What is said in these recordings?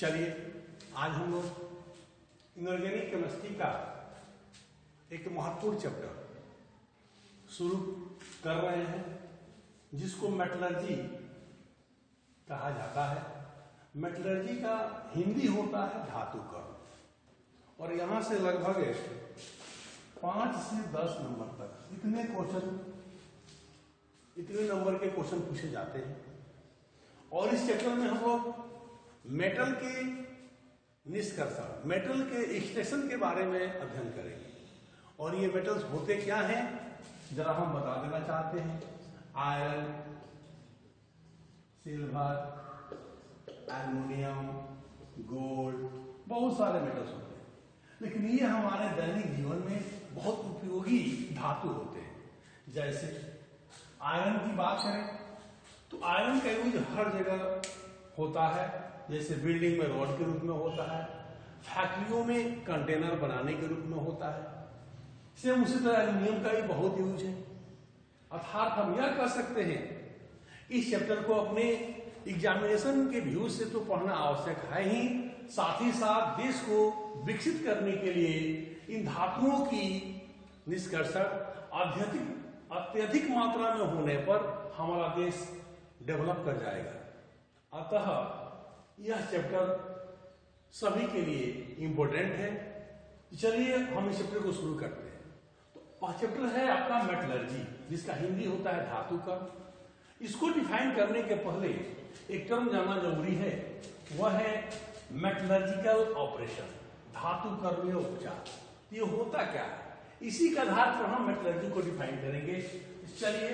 चलिए आज हम लोग इनऑर्गेनिक केमिस्ट्री का एक महत्वपूर्ण चैप्टर शुरू कर रहे हैं जिसको मेटलर्जी कहा जाता है। मेटलर्जी का हिंदी होता है धातुकर्म और यहां से लगभग 5 से 10 नंबर तक इतने नंबर के क्वेश्चन पूछे जाते हैं। और इस चैप्टर में हम लोग मेटल के निष्कर्षण, मेटल के एक्सट्रैक्शन के बारे में अध्ययन करेंगे। और ये मेटल्स होते क्या हैं जरा हम बता देना चाहते हैं। आयरन, सिल्वर, एल्युमिनियम, गोल्ड, बहुत सारे मेटल्स होते हैं, लेकिन ये हमारे दैनिक जीवन में बहुत उपयोगी धातु होते हैं। जैसे आयरन की बात करें तो आयरन का यूज हर जगह होता है, जैसे बिल्डिंग में रॉड के रूप में होता है, फैक्ट्रियों में कंटेनर बनाने के रूप में होता है। सेम उसी तरह एल्युमिनियम का भी बहुत यूज है। अर्थात हम यह कह सकते हैं इस चैप्टर को अपने एग्जामिनेशन के व्यू से तो पढ़ना आवश्यक है ही, साथ ही साथ देश को विकसित करने के लिए इन धातुओं की निष्कर्षण अत्यधिक मात्रा में होने पर हमारा देश डेवलप कर जाएगा। अतः यह चैप्टर सभी के लिए इंपॉर्टेंट है। चलिए हम इस चैप्टर को शुरू करते हैं। तो चैप्टर है आपका मेटलर्जी, जिसका हिंदी होता है धातुकर्म। इसको डिफाइन करने के पहले एक टर्म जानना जरूरी है, वह है मेटलर्जिकल ऑपरेशन, धातुकर्मीय उपचार। ये होता क्या है, इसी के आधार पर हम मेटलर्जी को डिफाइन करेंगे। चलिए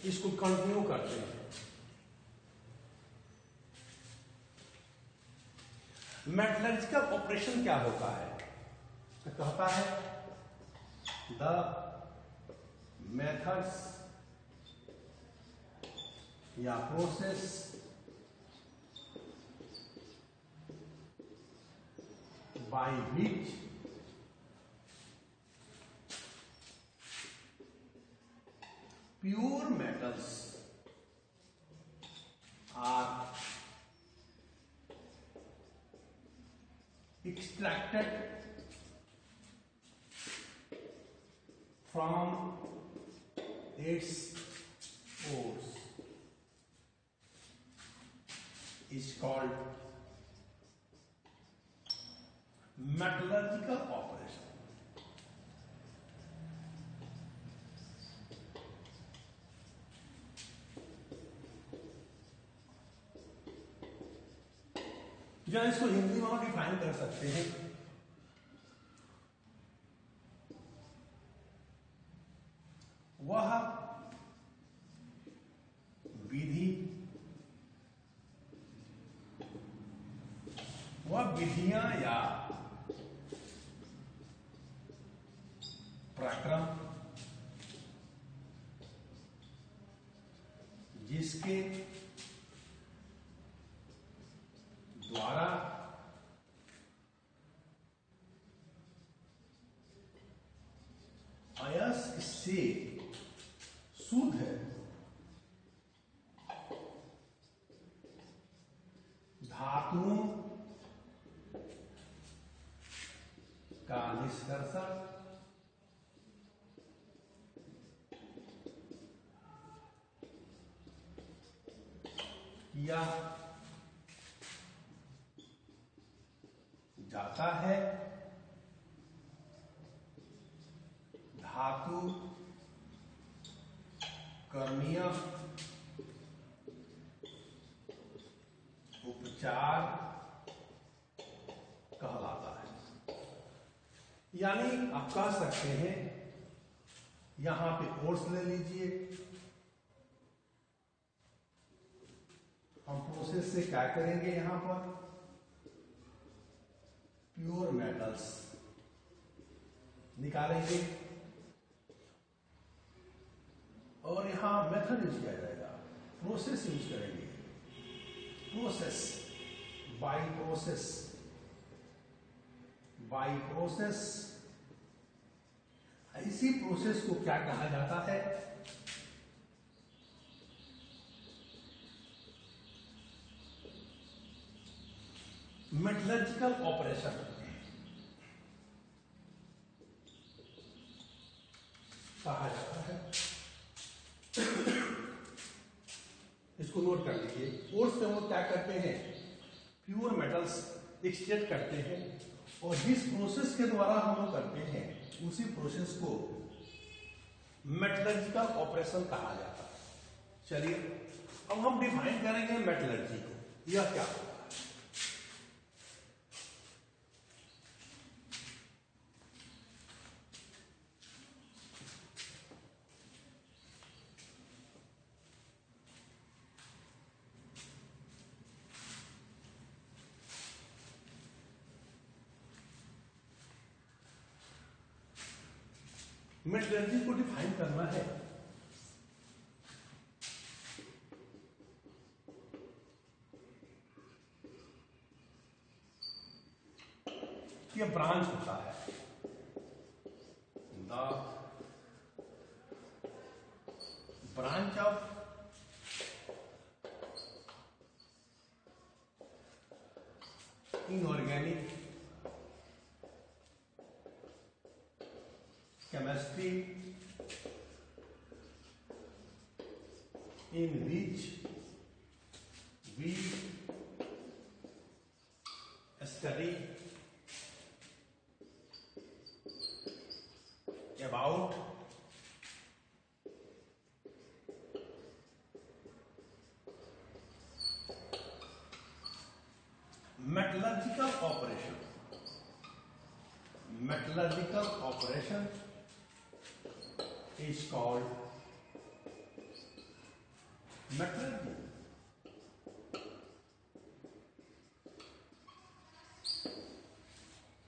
इसको कंटिन्यू करते हैं। मेटलर्जिकल ऑपरेशन क्या होता है? तो कहता है द मेथड्स या process by which pure metals are extracted from its ores is called metallurgical operation. या इसको हिंदी में हम डिफाइन कर सकते हैं, वह विधि, वह विधियां या प्रक्रम जिसके द्वारा अयस्क से शुद्ध धातुओं का निष्कर्षण किया जाता है। धातु कर्मीय उपचार कहलाता है। यानी आप कह सकते हैं, यहां पे ओर्स ले लीजिए, हम प्रोसेस से क्या करेंगे, यहां पर प्योर मेटल्स निकालेंगे और यहां मेथड यूज किया जाएगा, प्रोसेस यूज करेंगे। प्रोसेस बाय प्रोसेस इसी प्रोसेस को क्या कहा जाता है? मेटलर्जिकल ऑपरेशन कहा जाता है। इसको नोट कर लीजिए। कोर्स में वो क्या करते हैं, प्योर मेटल्स एक्सट्रैक्ट करते हैं और जिस प्रोसेस के द्वारा हम लोग करते हैं उसी प्रोसेस को मेटलर्जिकल ऑपरेशन कहा जाता है। चलिए अब हम डिफाइन करेंगे मेटलर्जी को, यह क्या होता है। मेटलर्जी को डिफाइन करना है कि ब्रांच होता है, the branch of inorganic chemistry in which we study about metallurgical operation. Metallurgical operation is called metallurgy.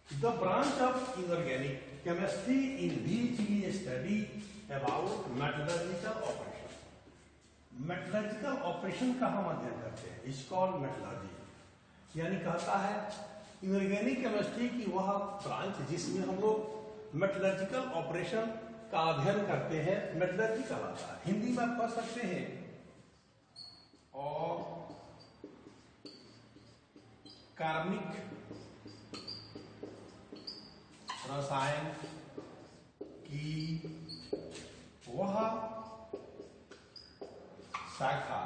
The branch of inorganic chemistry in which we study about metallurgical operation. Metallurgical operation का हम अध्ययन करते हैं, is called metallurgy. यानी कहता है inorganic chemistry की वह ब्रांच जिसमें हम लोग मेटलर्जिकल ऑपरेशन का अध्ययन करते हैं, मेटलर्जी कहलाता है। हिंदी में आप पढ़ सकते हैं और कार्बनिक रसायन की वह शाखा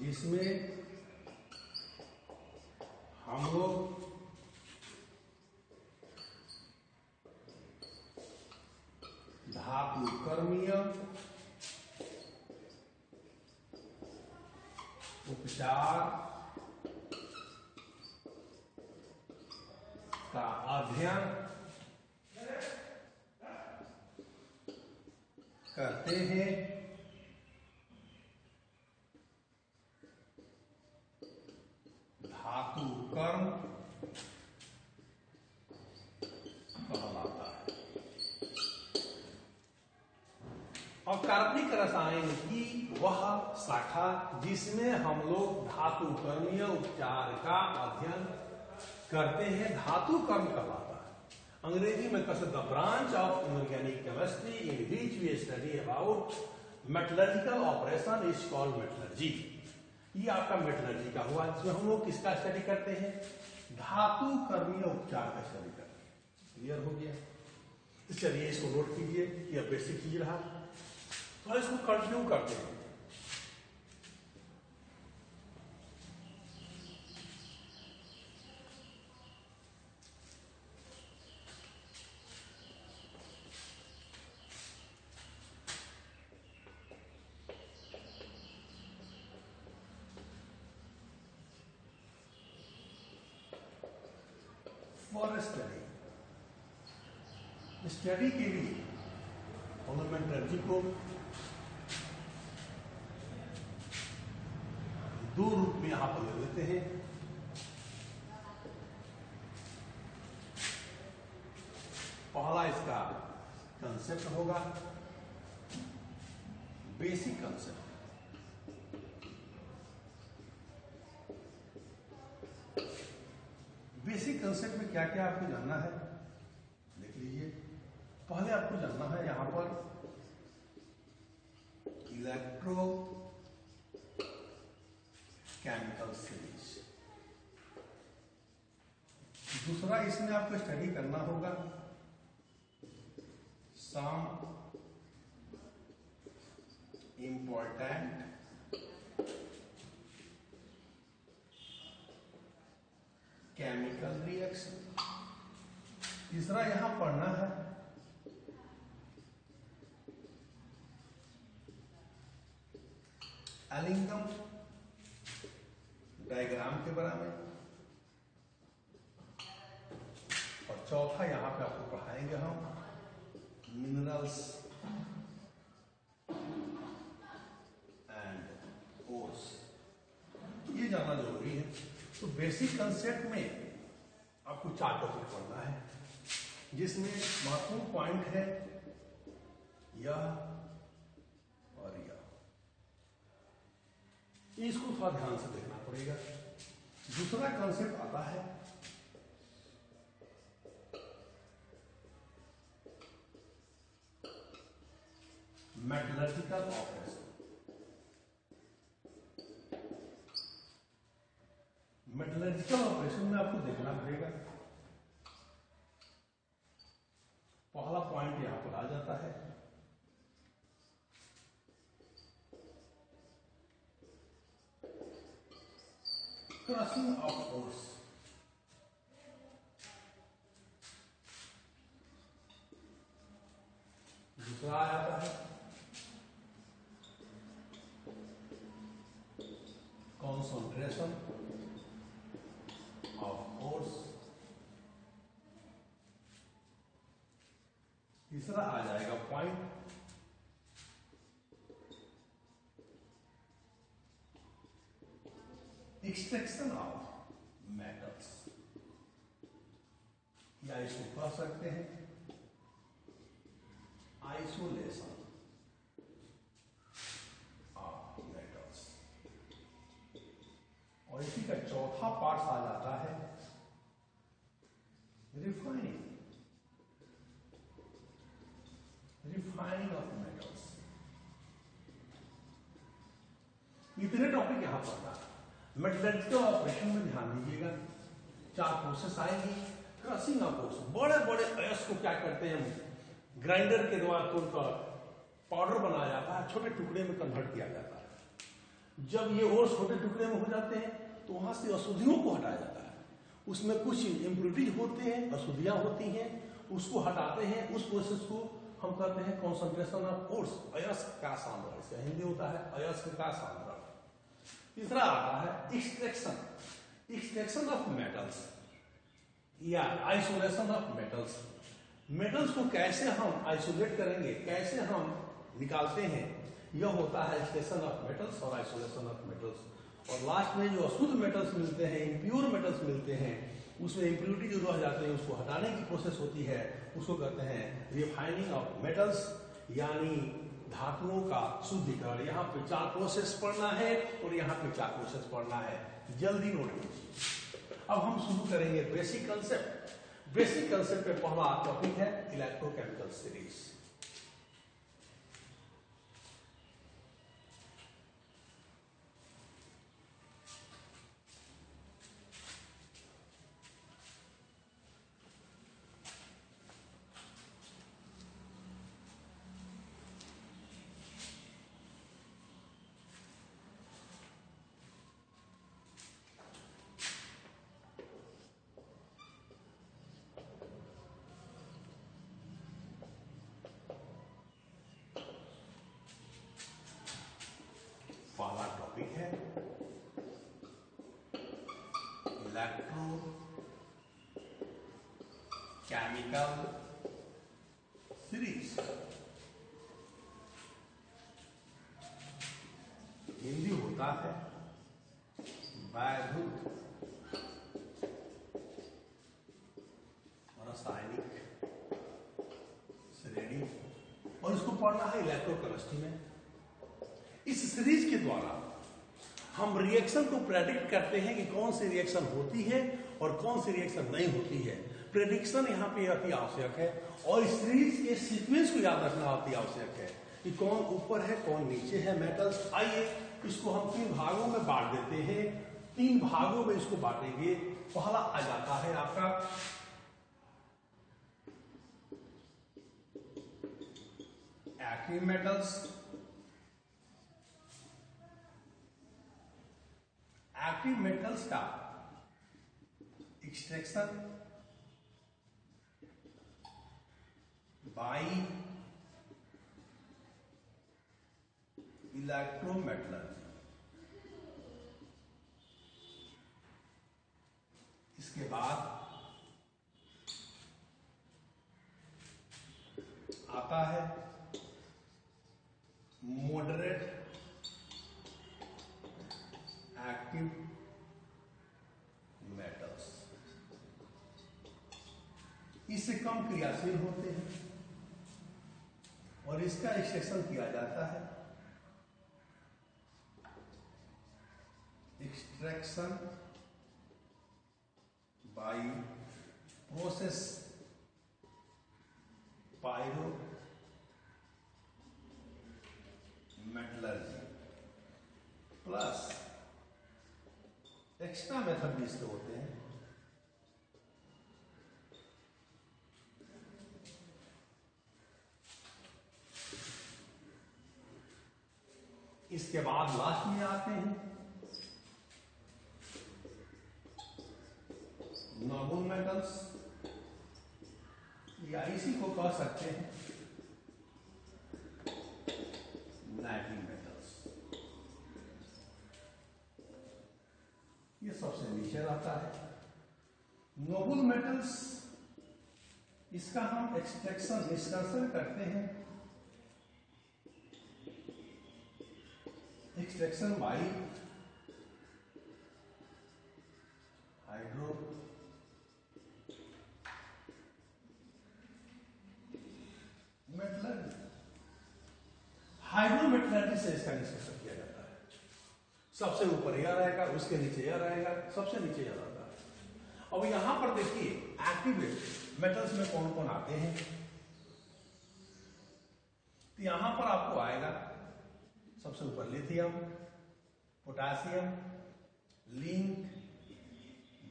जिसमें हम लोग धातु कर्मीय उपचार का अध्ययन करते हैं। धातु कर्म कहलाता है। और कार्बनिक रसायन की वह शाखा जिसमें हम लोग धातु कर्मीय उपचार का अध्ययन करते हैं, धातु कर्म कहलाता है। अंग्रेजी में कह सकते the branch of inorganic chemistry in which we study about metallurgical operation is called metallurgy. ये आपका मेटलर्जी का हुआ जिसमें हम लोग किसका स्टडी करते हैं, धातु कर्मीय उपचार का स्टडी करते हैं। क्लियर हो गया? तो चलिए इसको नोट कीजिए कि अब बेसिक चीज रहा, तो इसको कंटिन्यू करते हैं। फॉर स्टडी के लिए हम लोग मेटलर्जी को दो रूप में यहां पर ले लेते हैं। पहला इसका कंसेप्ट होगा बेसिक कंसेप्ट। बेसिक कंसेप्ट में क्या क्या आपको जानना है देख लीजिए। पहले आपको जानना है यहां पर इलेक्ट्रो मेटल सीरीज। दूसरा इसमें आपको स्टडी करना होगा सम इम्पोर्टेंट केमिकल रिएक्शन। तीसरा यहां पढ़ना है एलिंगम डायग्राम के बारे में, और चौथा यहां पे आपको पढ़ाएंगे हम मिनरल्स एंड ओर्स। ये जानना जरूरी है। तो बेसिक कंसेप्ट में आपको 4 टॉपिक पढ़ना है, जिसमें महत्वपूर्ण पॉइंट है यह और यह। इसको थोड़ा ध्यान से देखना पड़ेगा। दूसरा कंसेप्ट आता है मेटलर्जिकल ऑपरेशन। मेटलर्जिकल ऑपरेशन में आपको देखना पड़ेगा, पहला पॉइंट यहां पर आ जाता है क्रशिंग ऑफ ओर्स। दूसरा आ जाता है कॉन्सेंट्रेशन ऑफ ओर्स। तीसरा आ जाएगा पॉइंट एक्सट्रैक्शन ऑफ मेटल्स, या इसको कह सकते हैं आइसोलेशन ऑफ मेटल्स। और इसी का चौथा पार्ट आ जाता है रिफाइनिंग ऑफ मेटल्स। इतने टॉपिक यहां पढ़ना। मेटलर्जिकल ऑपरेशन में ध्यान दीजिएगा, 4 प्रोसेस आएंगी। क्रशिंग ऑफ ओर्स, बड़े बड़े अयस्क को क्या करते हैं हम, ग्राइंडर के द्वारा तोड़कर पाउडर बनाया जाता है, छोटे टुकड़े में कन्वर्ट किया जाता है। जब ये ओर्स छोटे टुकड़े में हो जाते हैं तो वहां से अशुद्धियों को हटाया जाता है। उसमें कुछ इम्प्योरिटीज होते हैं, अशुद्धियां होती हैं, उसको हटाते हैं। उस प्रोसेस को हम कहते हैं कॉन्सेंट्रेशन ऑफ ओर्स, अयस्क का सांद्रण। इसका हिंदी होता है अयस्क का सांद्रण। तीसरा आता है एक्सट्रैक्शन ऑफ मेटल्स या आइसोलेशन ऑफ मेटल्स। मेटल्स को कैसे हम आइसोलेट करेंगे, कैसे हम निकालते हैं, यह होता है एक्सट्रैक्शन ऑफ मेटल्स और आइसोलेशन ऑफ मेटल्स। और लास्ट में जो अशुद्ध मेटल्स मिलते हैं, इम्प्योर मेटल्स मिलते हैं, उसमें इम्प्योरिटी जो रह जाते हैं उसको हटाने की प्रोसेस होती है, उसको कहते हैं रिफाइनिंग ऑफ मेटल्स, यानी धातुओं का शुद्धिकरण। यहाँ पे 4 प्रोसेस पढ़ना है और यहाँ पे 4 प्रोसेस पढ़ना है, जल्दी नोट कीजिए। अब हम शुरू करेंगे बेसिक कंसेप्ट। बेसिक कंसेप्ट पे पहला टॉपिक है इलेक्ट्रोकेमिकल सीरीज। पहला टॉपिक है इलेक्ट्रो केमिकल सीरीज। हिंदी होता है वैद्युत रासायनिक श्रेणी, और इसको पढ़ना है इलेक्ट्रोकेमिस्ट्री में। इस सीरीज के द्वारा हम रिएक्शन को प्रेडिक्ट करते हैं कि कौन सी रिएक्शन होती है और कौन सी रिएक्शन नहीं होती है। प्रेडिक्शन यहाँ पे अति आवश्यक है, और इस सीरीज के सीक्वेंस को याद रखना अति आवश्यक है कि कौन ऊपर है कौन नीचे है मेटल्स। आइए इसको हम 3 भागों में बांट देते हैं। तीन भागों में इसको बांटेंगे। पहला आ जाता है आपका एक्टिव मेटल्स। एक्टिव मेटल्स का एक्सट्रैक्शन बाई इलेक्ट्रोमेटलर्जी। इसके बाद आता है मॉडरेट एक्टिव मेटल्स। इससे कम क्रियाशील होते हैं और इसका एक्सट्रैक्शन किया जाता है extraction by process pyro metallurgy plus extra method भी इसके होते हैं। इसके बाद लास्ट में आते हैं नॉन मेटल्स, या इसी को कह सकते हैं नेटिव मेटल्स। ये सबसे नीचे आता है नोबल मेटल्स। इसका हम एक्सट्रैक्शन निष्कर्षण करते हैं extraction by hydro metallurgy. Hydrometallurgy से इसका निष्कर्षण किया जाता है। सबसे ऊपर यह रहेगा, उसके नीचे यह रहेगा, सबसे नीचे यह रहता है। अब यहां पर देखिए एक्टिव मेटल्स में कौन कौन आते हैं। तो यहां पर आपको आएगा सबसे ऊपर लिथियम, पोटासियम, लिंक,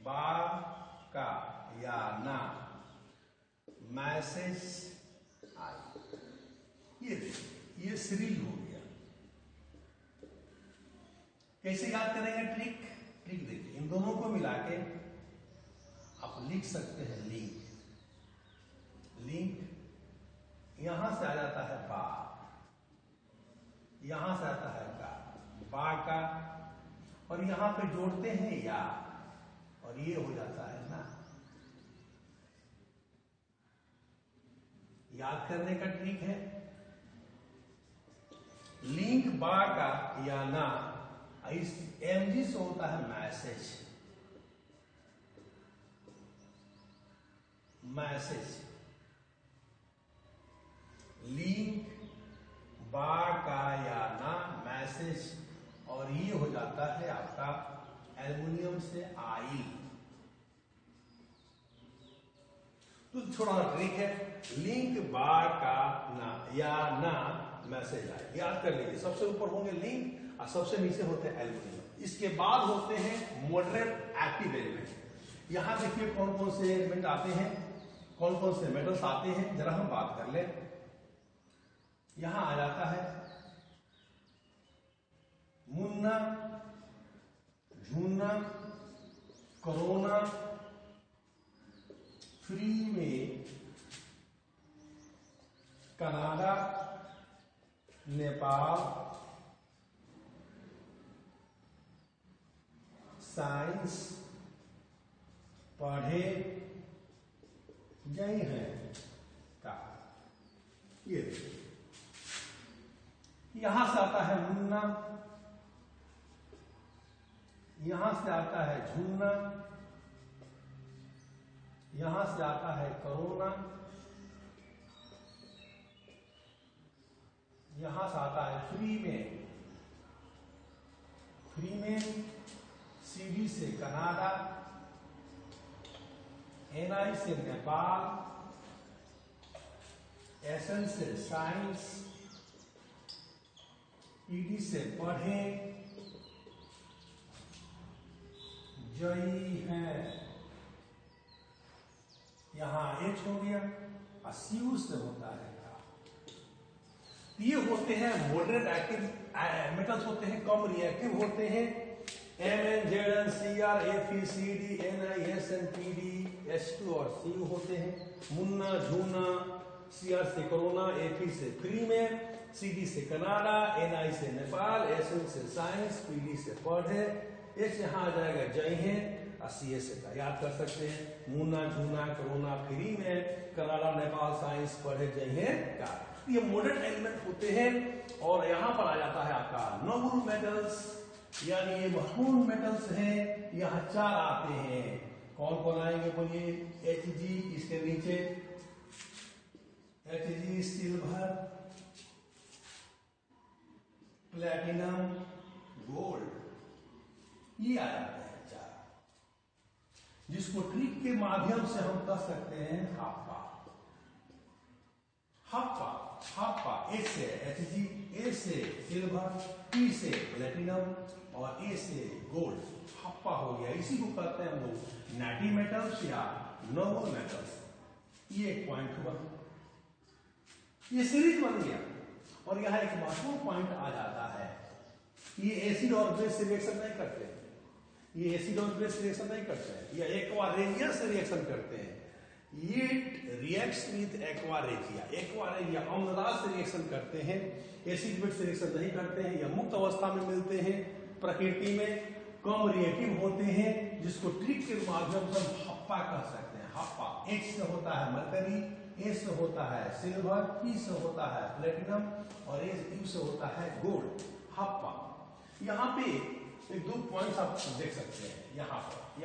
बार का या ना, मैसेज आई। ये देखिए ये सीरीज हो गया। कैसे याद करेंगे ट्रिक? ट्रिक देखिए, इन दोनों को मिला के आप लिख सकते हैं लिंक। लिंक यहां से आ जाता है बा, यहां से आता है का, बा का, और यहां पे जोड़ते हैं या, और ये हो जाता है ना। याद करने का ट्रिक है लिंक बा का या ना, इस एमजी से होता है मैसेज। मैसेज लिंक बा का या ना मैसेज, और ये हो जाता है आपका एल्युमिनियम से आयल। तो छोटा ट्रिक है लिंक बा का ना या ना मैसेज आए। याद कर लीजिए सबसे ऊपर होंगे लिंक और सबसे नीचे होते हैं एल्युमिनियम। इसके बाद होते हैं मॉडरेट एक्टिव एलिमेंट। यहां देखिए कौन कौन से एलिमेंट आते हैं, कौन कौन से मेटल्स आते हैं, जरा हम बात कर लें। यहां आ जाता है मुन्ना, झूना, कोरोना, फ्री में, कनाडा, नेपाल, साइंस, पढ़े, यही है का। ये यहां से आता है मुन्ना, यहां से आता है झूना, यहां से आता है कोरोना, यहां से आता है फ्री में, फ्री में, सीबी से कनाडा, एनआई से नेपाल, एसएन से साइंस, ईडी से पढ़े, जई है, यहां H हो गया, Cu से होता है का। ये होते हैं मॉडरेट एक्टिव मेटल्स, होते हैं कम रिएक्टिव होते हैं। Mn, Zn, Cr, Fe, Cd, Ni, Sn, Pd, H2 और Cu होते हैं। मुन्ना, झूना, Cr से कोरोना, Fe से फ्री में, Cd से कनाडा, Ni से नेपाल, Sn से साइंस, Pd से पढ़े, H यहाँ आ जाएगा जय है, Ca से का याद कर सकते हैं। मुन्ना, झूना, कोरोना, फ्री में, कनाडा, नेपाल, साइंस, पढ़े, जय है का। ये मॉडरेट एलिमेंट होते हैं। और यहाँ पर आ जाता है आपका नोबल मेटल्स, यानी ये महत्वपूर्ण मेटल्स हैं। यहाँ 4 आते हैं, कौन कौन आएंगे बोलिए? Hg, इसके नीचे Hg सिल्वर, प्लेटिनम, गोल्ड, ये आ जाते हैं 4, जिसको ट्रिक के माध्यम से हम कह सकते हैं हप्पा। हप्पा, हप्पा, H से Hg, A से सिल्वर, P से प्लेटिनम और A से गोल्ड, हप्पा हो गया। इसी को कहते हैं हम लोग नैटी मेटल्स या नोबल मेटल्स। ये एक पॉइंट हुआ, ये सीरीज बन गया। और यहां एक महत्वपूर्ण पॉइंट आ जाता है, ये एसिड और बेस से रिएक्शन नहीं करते हैं, ये एसिड और बेस रिएक्शन नहीं करते हैं, ये एक्वा से रिएक्शन करते हैं। It reacts with aquaregia, aqua regia अम्लदार से रिएक्शन करते हैं, एसिड बेस से रिएक्शन नहीं करते हैं। यह मुक्त अवस्था में मिलते हैं, प्रकृति में कम रिएक्टिव होते हैं, जिसको ट्रिक के माध्यम से हम हप्पा कह सकते हैं। हप्पा, H से होता है मरकरी, A से होता है सिल्वर, P से होता है प्लेटिनम और U से होता है गोल्ड, हप्पा। यहाँ पे एक 2 पॉइंट्स आप देख सकते हैं, यहाँ देखिए,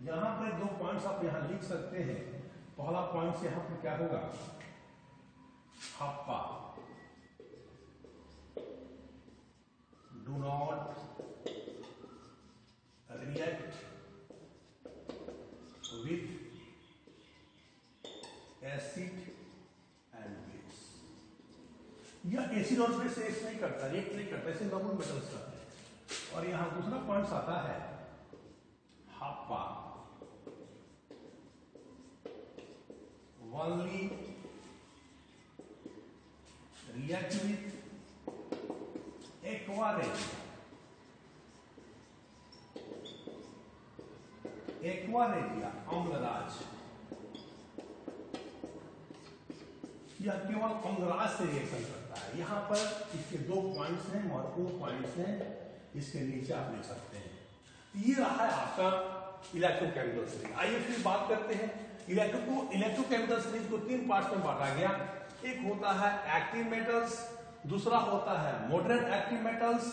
यहाँ पर 2 पॉइंट्स आप यहाँ लिख सकते हैं। पहला पॉइंट यहाँ पर क्या होगा? हप्पा do not react with acid and base. यह एसिड और बेस रिएक्ट नहीं करता, ऐसे नॉर्मल मेटल्स करते हैं। और यहां दूसरा पॉइंट आता है हप्पा only react with aqua regia. Aqua regia Amalraj, यह केवल अम्लराज से रिएक्शन करता है। यहां पर इसके 2 पॉइंट्स हैं, महत्वपूर्ण पॉइंट्स हैं, इसके नीचे आप लिख सकते हैं। ये रहा है आपका इलेक्ट्रोकेमिकल सीरीज। आइए फिर बात करते हैं इलेक्ट्रोकेमिकल सीरीज को 3 पार्ट्स में बांटा गया। एक होता है एक्टिव मेटल्स, दूसरा होता है मॉडरेट एक्टिव मेटल्स,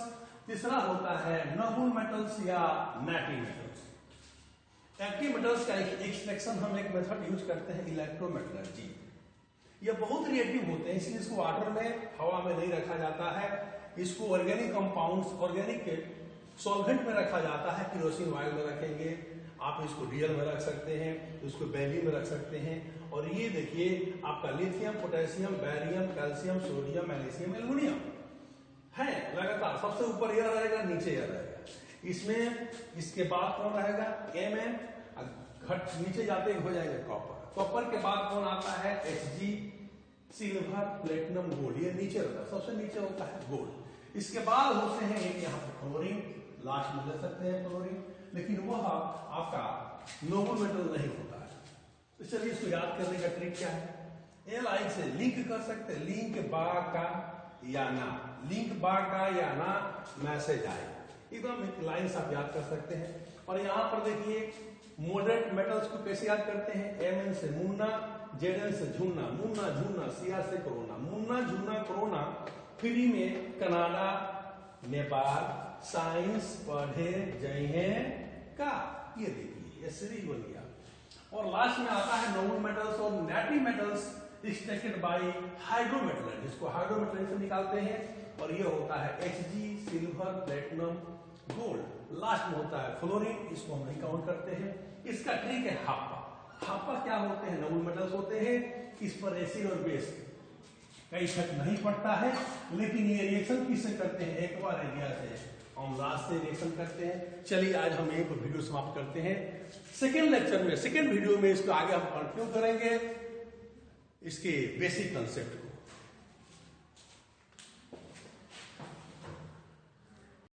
तीसरा होता है नोबल मेटल्स या नैटी मेटल्स। एक्टिव मेटल्स का एक्सट्रैक्शन हम एक मेथड यूज करते हैं, इलेक्ट्रोमेटलर्जी। ये बहुत रिएक्टिव होते हैं, इसलिए इसको वाटर में, हवा में नहीं रखा जाता है। इसको ऑर्गेनिक कंपाउंड्स, ऑर्गेनिक सॉल्वेंट में रखा जाता है। केरोसिन ऑयल में रखेंगे, आप इसको डीजल में रख सकते हैं, इसको बेंजीन में रख सकते हैं। और ये देखिए आपका lithium, potassium, barium, calcium, sodium, magnesium, aluminium है लगातार। सबसे ऊपर यह रहेगा, नीचे यह रहेगा। इसमें इसके बाद कौन रहेगा? Mn, घट नीचे जाते हो जाएंगे कॉपर। कॉपर के बाद कौन आता है? Hg, silver, platinum, gold. ये नीचे रहता है, सबसे नीचे होता है गोल्ड। इसके बाद होते हैं एक यहाँ पे क्लोरीन, लास्ट में ले सकते हैं क्लोरीन, लेकिन वह आपका नोबल मेटल नहीं होता है। तो चलिए इसको याद करने का ट्रिक क्या है? Li से लिंक कर सकते हैं, लिंक बा का या ना, लिंक बा का या ना मैसेज आए, एकदम एक लाइन से आप याद कर सकते हैं। और यहाँ पर देखिए मॉडरेट मेटल्स को कैसे याद करते हैं? Mn से मुन्ना, Zn से झुन्ना, मुन्ना झुन्ना, Cr से कोरोना, मुन्ना झुन्ना कोरोना, फ्री में कनाडा, नेपाल, साइंस, पढ़े, जय हैं का। ये देखिए ये सीरीज बन गया। और लास्ट में आता है नोबल मेटल्स और नैटी मेटल्स एक्सट्रैक्टेड बाय हाइड्रोमेटल, जिसको हाइड्रोमेटल से निकालते हैं। और ये होता है Hg, silver, platinum, gold. Last में होता है फ्लोरीन, इसको हम नहीं काउंट करते हैं। इसका ट्रिक है हप्पा। हप्पा क्या होते हैं? नोबल मेटल्स होते हैं। इस पर एसिड और बेस का इफेक्ट नहीं पड़ता है, लेकिन ये रिएक्शन किससे करते हैं? एक्वारेजिया से, हम लास्ट से रिएक्शन करते हैं। चलिए आज हम यहीं पर वीडियो समाप्त करते हैं। सेकेंड लेक्चर में, सेकेंड वीडियो में इसको आगे हम कंटिन्यू करेंगे, इसके बेसिक कंसेप्ट को।